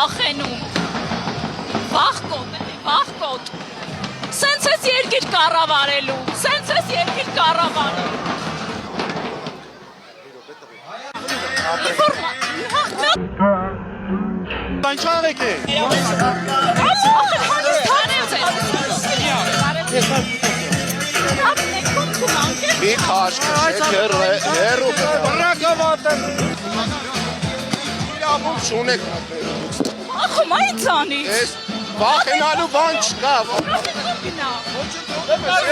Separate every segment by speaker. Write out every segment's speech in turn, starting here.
Speaker 1: վախենում։ Վախկոտ, վախկոտ։ Սենց ես երկիր կառավարելու, սենց ես երկիր կառավարելու։
Speaker 2: Բանջարը կե։
Speaker 3: Մի խաշկշեք հերու
Speaker 2: Բրակավատը։
Speaker 3: իրավուն շունեք
Speaker 1: Ախում այդ ծանի։
Speaker 3: ես վախենալու բան չկա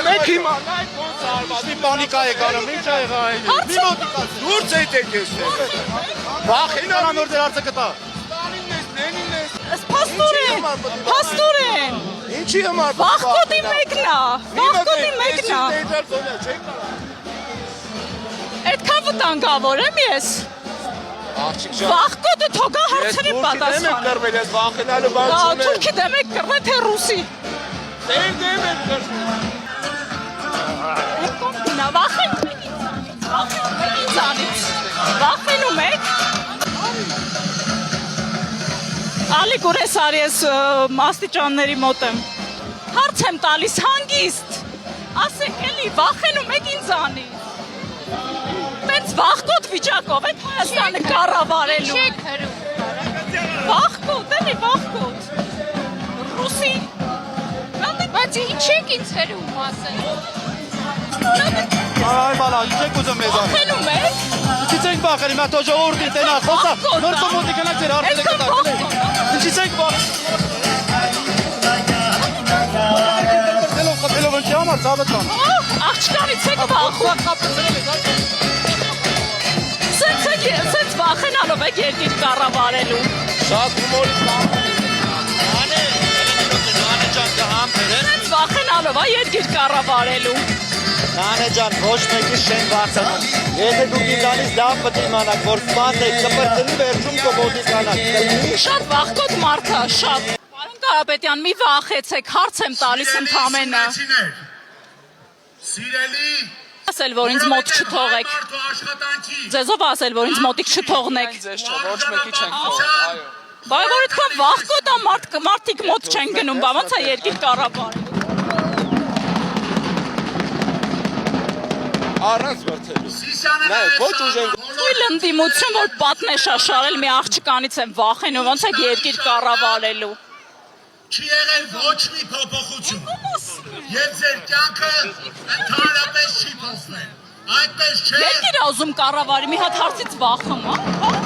Speaker 3: մեկ հիմա նայք ոնց արված
Speaker 2: Մի պանիկա է գալում, ինչ է եղա այլ։ Մի մոտիկա։
Speaker 3: դուրս եկեք եստեղ վախենալու
Speaker 2: Նոր դեր արծը կտա։
Speaker 3: Ստալինն ես, Լենինն ես
Speaker 1: Պաստորեն, պաստորեն։
Speaker 3: ինչի համար
Speaker 1: Վախկոտի մեկնա, վախկոտի մեկնա։ Այդքան վտանգավոր եմ ես։
Speaker 3: Աղջիկ ջան
Speaker 1: Վախկոտը թողա հարցերի
Speaker 3: դեմ եք
Speaker 1: պատասխան։
Speaker 3: կրվել ես վախենալու բան չունեմ
Speaker 1: Թուրքի դեմ եք կրվել թե ռուսի։
Speaker 3: դեմ եք կրվել
Speaker 1: Կոմբինա վախենում եք ինձանից, վախենում եք։ Ալի Գուրեսարի ես աստիճանների մոտ եմ։ Հարց եմ տալիս հանգիստ։ Ասեք էլի վախենում եք ինձանից։ Տենց վախկոտ վիճակով եք Հայաստանը կառավարելու։
Speaker 4: Չեք հրում։
Speaker 1: Վախկոտ, էլի վախկոտ։ Ռուսի։
Speaker 4: Բայց ինչ եք ինձ հրում ասել։
Speaker 2: Այ բալա, ինչ եք ուզում մեզան։
Speaker 1: Վախենում եք։
Speaker 2: Ինչից ենք բախել, հիմա թո ժողովրդի տենա, խոսա։ Նոր կոմոդի գնաք ձեր արդեն կտա։ Ինչից ենք բախել։ Խփելով ընչի համար ծավը տան։
Speaker 1: Աղջկանից եք վախում։ Սենց վախենալով եք երկիր կառավարելու։
Speaker 3: շատ հումորից
Speaker 1: Սենց վախենալով է երկիր կառավարելու։
Speaker 5: Նանե ջան, ոչ մեկի շեն վարձանում։ Եթե դուք ինձանից լավ պետք է իմանաք, որ սպանեք, կպրծնի վերջում կոմոդի կանաք։
Speaker 1: Շատ վախկոտ մարդ է, շատ։ Պարոն Կարապետյան, մի վախեցեք, հարց եմ տալիս ընդամենը։
Speaker 6: Սիրելի
Speaker 1: Ասել, որ ինձ մոտ չթողեք։ Ձեզով ասել, որ ինձ մոտիկ չթողնեք։
Speaker 3: ձեզ չէ ոչ մեկի չենք թողել այո
Speaker 1: Բայ որ այդքան վախկոտ է մարդիկ մոտ չեն գնում, բա ոնց է երկիր կառավարելու։
Speaker 3: առանց վրթելու նայեք ոչ ուժենք
Speaker 1: Թույլ ընդդիմություն, որ պատնեշաշարել մի աղջկանից եմ վախենում, ոնց է երկիր կառավարելու։
Speaker 6: Չի եղել ոչ մի փոփոխություն եւ ձեր կյանքը ընդհանրապես չի փոխվել այդպես չէ
Speaker 1: Երկիր է ուզում կառավարի, մի հատ հարցից վախում, հա։